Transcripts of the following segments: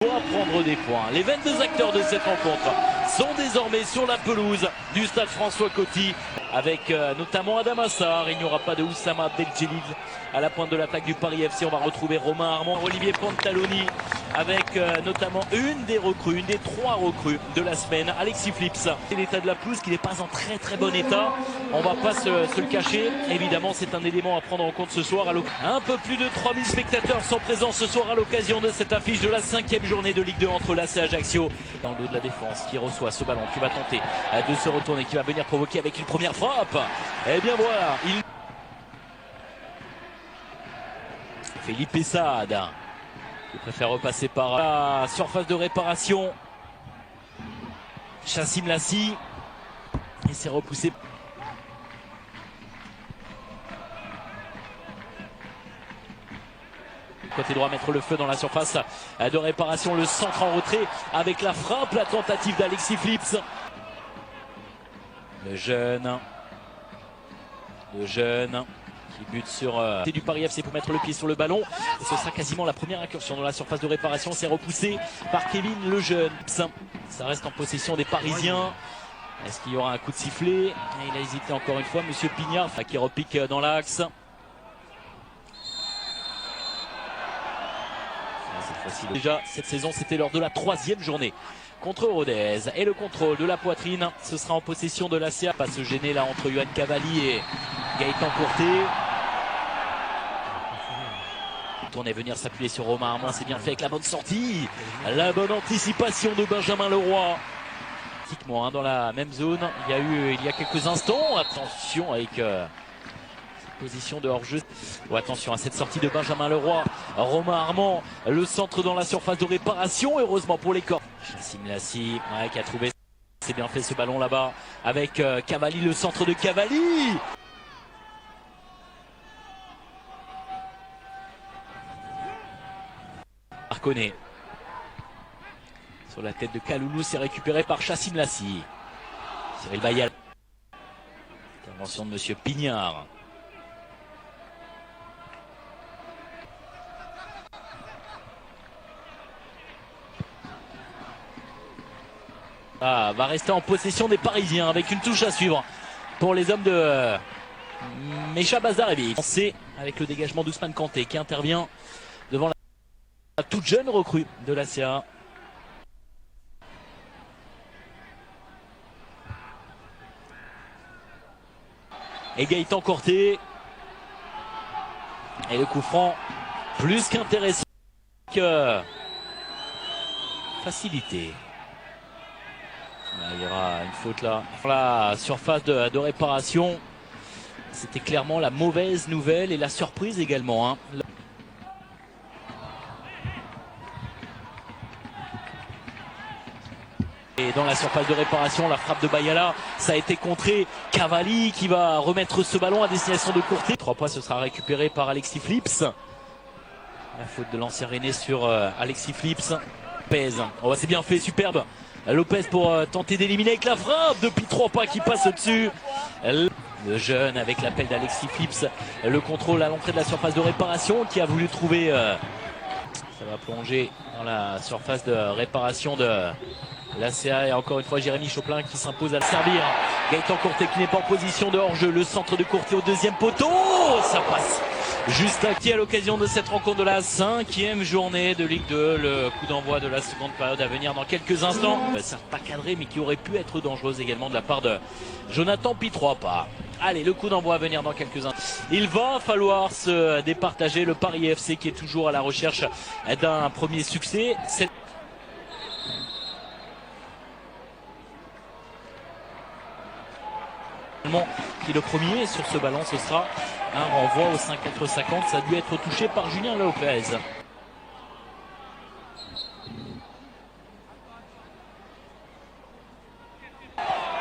Doit prendre des points. Les 22 acteurs de cette rencontre sont désormais sur la pelouse du stade François Coty avec notamment Adam Assar. Il n'y aura pas de Oussama Abdeljelil à la pointe de l'attaque du Paris FC. On va retrouver Romain Armand, Olivier Pantaloni avec notamment une des recrues, une des 3 recrues de la semaine, Alexis Flips. C'est l'état de la pelouse qui n'est pas en très bon état. On va pas se le cacher. Évidemment, c'est un élément à prendre en compte ce soir. Un peu plus de 3000 spectateurs sont présents ce soir à l'occasion de cette affiche de la 5e journée de Ligue 2 entre l'AC Ajaccio. Dans le dos de la défense qui reçoit ce ballon, qui va tenter de se retourner, qui va venir provoquer avec une première frappe. Et bien voilà, Felipe Saad qui préfère repasser par la surface de réparation. Chassim Lassi, il s'est repoussé. Côté droit, mettre le feu dans la surface de réparation, le centre en retrait avec la frappe, la tentative d'Alexis Flips. Le jeune qui bute sur du Paris FC pour mettre le pied sur le ballon. Et ce sera quasiment la première incursion dans la surface de réparation. C'est repoussé par Kevin Lejeune. Ça reste en possession des Parisiens. Est-ce qu'il y aura un coup de sifflet? Et il a hésité encore une fois, Monsieur Pignard qui repique dans l'axe. Déjà cette saison, c'était lors de la 3e journée contre Rodez. Et le contrôle de la poitrine, ce sera en possession de l'ACA. Pas se gêner là entre Yohan Cavalli et Gaëtan Courté. Tourner, venir s'appuyer sur Romain Armand, c'est bien fait avec la bonne sortie. La bonne anticipation de Benjamin Leroy. Pratiquement dans la même zone. Il y a quelques instants. Attention avec position de hors-jeu. Oh, attention à cette sortie de Benjamin Leroy. Romain Armand, le centre dans la surface de réparation. Heureusement pour les corps. Chassim Lassi qui a trouvé. C'est bien fait ce ballon là-bas. Avec Cavalli, le centre de Cavalli. Marconnet. Sur la tête de Kaloulou, c'est récupéré par Chassim Lassi. Cyril Bayal. Intervention de Monsieur Pignard. Va rester en possession des Parisiens avec une touche à suivre pour les hommes de Mecha Bazarevic. C'est avec le dégagement d'Ousmane Kanté qui intervient devant la toute jeune recrue de l'ACA. Et Gaëtan Courté. Et le coup franc plus qu'intéressant que facilité. Il y aura une faute là. La surface de réparation, c'était clairement la mauvaise nouvelle et la surprise également. Et dans la surface de réparation, la frappe de Bayala, ça a été contré. Cavalli qui va remettre ce ballon à destination de Courté. 3 points, ce sera récupéré par Alexis Flips. La faute de l'ancien Rennais sur Alexis Flips. Pèse. Oh, c'est bien fait, superbe. Lopez pour tenter d'éliminer avec la frappe depuis 3 pas qui passe au-dessus. Le jeune avec l'appel d'Alexis Flips. Le contrôle à l'entrée de la surface de réparation qui a voulu trouver. Ça va plonger dans la surface de réparation de l'ACA. Et encore une fois Jérémy Choplin qui s'impose à le servir. Gaëtan Courté qui n'est pas en position de hors-jeu. Le centre de Courté au 2e poteau. Ça passe. Juste à l'occasion de cette rencontre de la 5e journée de Ligue 2, le coup d'envoi de la seconde période à venir dans quelques instants. Ça n'a pas cadré mais qui aurait pu être dangereuse également de la part de Jonathan Pitrois. Allez, le coup d'envoi à venir dans quelques instants. Il va falloir se départager. Le Paris FC qui est toujours à la recherche d'un premier succès. Qui est le premier sur ce ballon, ce sera un renvoi au 5 contre 50. Ça a dû être touché par Julien Lopez.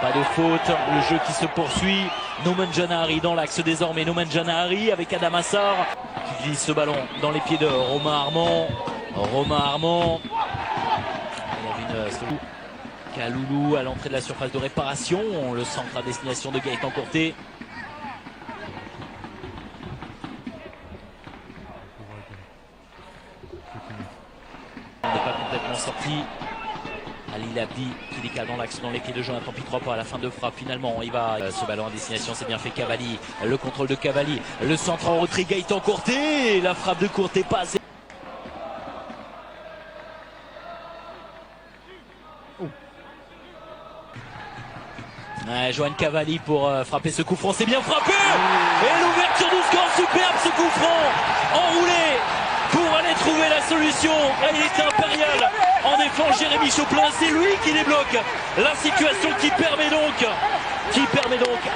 Pas de faute, le jeu qui se poursuit. Nouman Janahari dans l'axe désormais. Nouman Janahari avec Adam Assar qui glisse ce ballon dans les pieds de Romain Armand. Romain Armand. Il y avait une Kaloulou à l'entrée de la surface de réparation. On le centre à destination de Gaëtan Courté. On n'est pas complètement sortie. Ali Labdi qui décale dans l'axe dans les pieds de Jonathan Pietropa à la fin de frappe. Finalement, il va ce ballon à destination, c'est bien fait. Cavalli, le contrôle de Cavalli, le centre en retrait, Gaëtan Courté, la frappe de Courté pas assez. Johan Cavalli pour frapper ce coup franc, c'est bien frappé. Et l'ouverture du score, superbe ce coup franc, enroulé pour aller trouver la solution. Et il était impérial en défense, Jérémy Choplin, c'est lui qui débloque la situation qui permet donc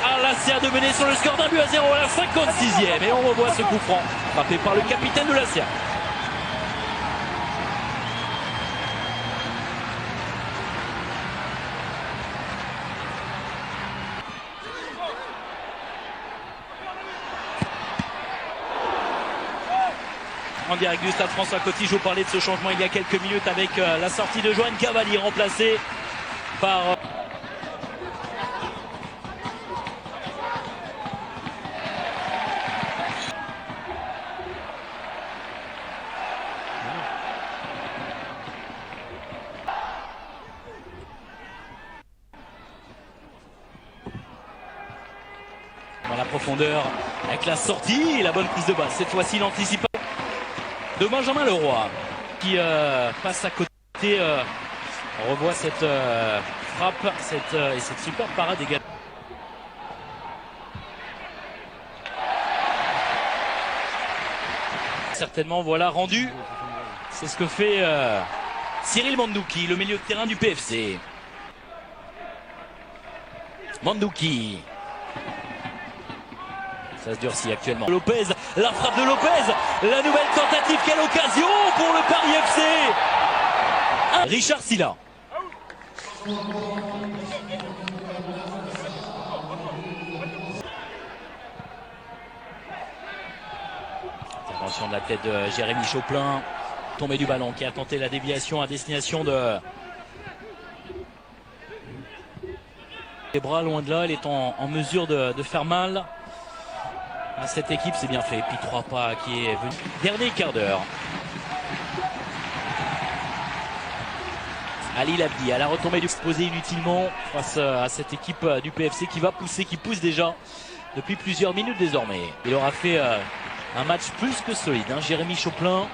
à l'ACA de mener sur le score d'1-0 à la 56e. Et on revoit ce coup franc frappé par le capitaine de l'ACA. En direct du stade François Coty, je vous parlais de ce changement il y a quelques minutes avec la sortie de Johan Cavalli remplacé par dans la profondeur avec la sortie et la bonne prise de balle. Cette fois-ci l'anticipation de Benjamin Leroy qui passe à côté. On revoit cette frappe et cette super parade également. Certainement, voilà rendu. C'est ce que fait Cyril Mandouki, le milieu de terrain du PFC. Mandouki. Ça se durcit actuellement. Lopez, la frappe de Lopez, la nouvelle tentative, quelle occasion pour le Paris FC. Richard Silla. Intervention de la tête de Jérémy Choplin. Tombé du ballon qui a tenté la déviation à destination de... Les bras loin de là, elle est en mesure de faire mal à cette équipe, c'est bien fait. Pietropa qui est venu. Dernier quart d'heure. Ali Labdi à la retombée du exposé inutilement face à cette équipe du PFC qui va pousser, qui pousse déjà depuis plusieurs minutes désormais. Il aura fait un match plus que solide. Jérémy Choplin.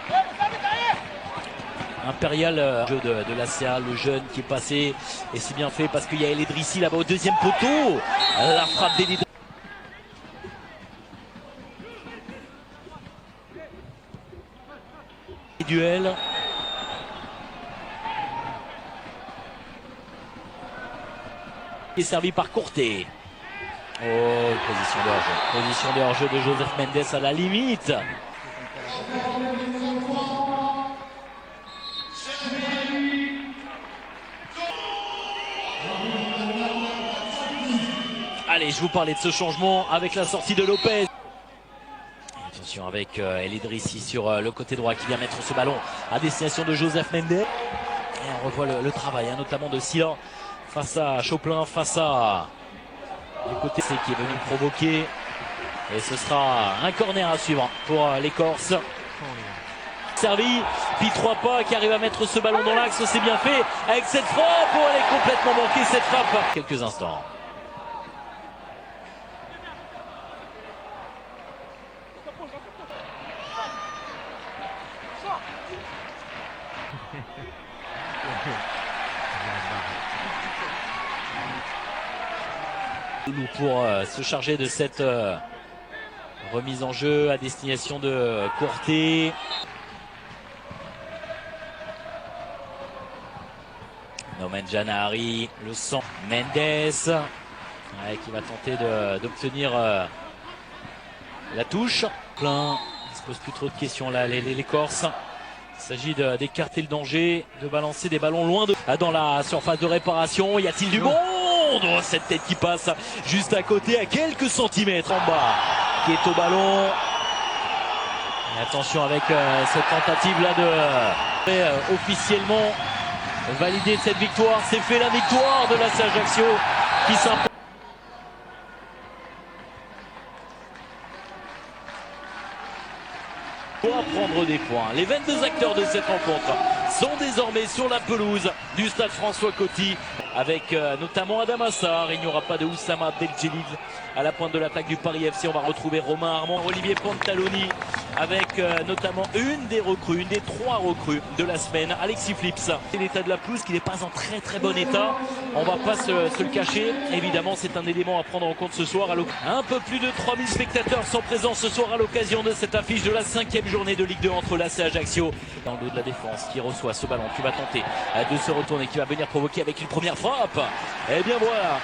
Impérial jeu de l'ACA, le jeune qui est passé. Et c'est bien fait parce qu'il y a El Edrissi là-bas au deuxième poteau. La frappe d'El Edrissi. Duel. Qui est servi par Courté. Oh, position de hors-jeu. Position de hors-jeu de Joseph Mendes à la limite. Allez, je vous parlais de ce changement avec la sortie de Lopez. Attention avec El Edrissi sur le côté droit qui vient mettre ce ballon à destination de Joseph Mendes. Et on revoit le travail notamment de Silla face à Choplin, face à du côté qui est venu provoquer. Et ce sera un corner à suivre pour les Corses. Servi, Pietropa qui arrive à mettre ce ballon dans l'axe, c'est bien fait avec cette frappe. Oh, elle est complètement manquée cette frappe. Quelques instants. Pour se charger de cette remise en jeu à destination de Courté. Nomen Janahari, le sang. Mendes qui va tenter d'obtenir la touche. Plein, il ne se pose plus trop de questions là, les Corses. Il s'agit d'écarter le danger, de balancer des ballons loin dans la surface de réparation. Y a-t-il du monde? Oh, cette tête qui passe juste à côté, à quelques centimètres en bas, qui est au ballon. Et attention avec cette tentative là de officiellement valider cette victoire. C'est fait, la victoire de l'AC Ajaccio qui s'impose. Pour prendre des points. Les 22 acteurs de cette rencontre sont désormais sur la pelouse du stade François Coty avec notamment Adam Assar. Il n'y aura pas de Oussama Abdeljelil à la pointe de l'attaque du Paris FC. On va retrouver Romain Armand, Olivier Pantaloni avec notamment une des 3 recrues de la semaine, Alexis Flips. L'état de la pelouse qui n'est pas en très bon état, on va pas se le cacher. Évidemment, c'est un élément à prendre en compte ce soir. Un peu plus de 3000 spectateurs sont présents ce soir à l'occasion de cette affiche de la 5e journée de Ligue 2 entre l'AC Ajaccio. Dans le dos de la défense qui reçoit ce ballon, qui va tenter de se retourner, qui va venir provoquer avec une première frappe. Et bien voilà.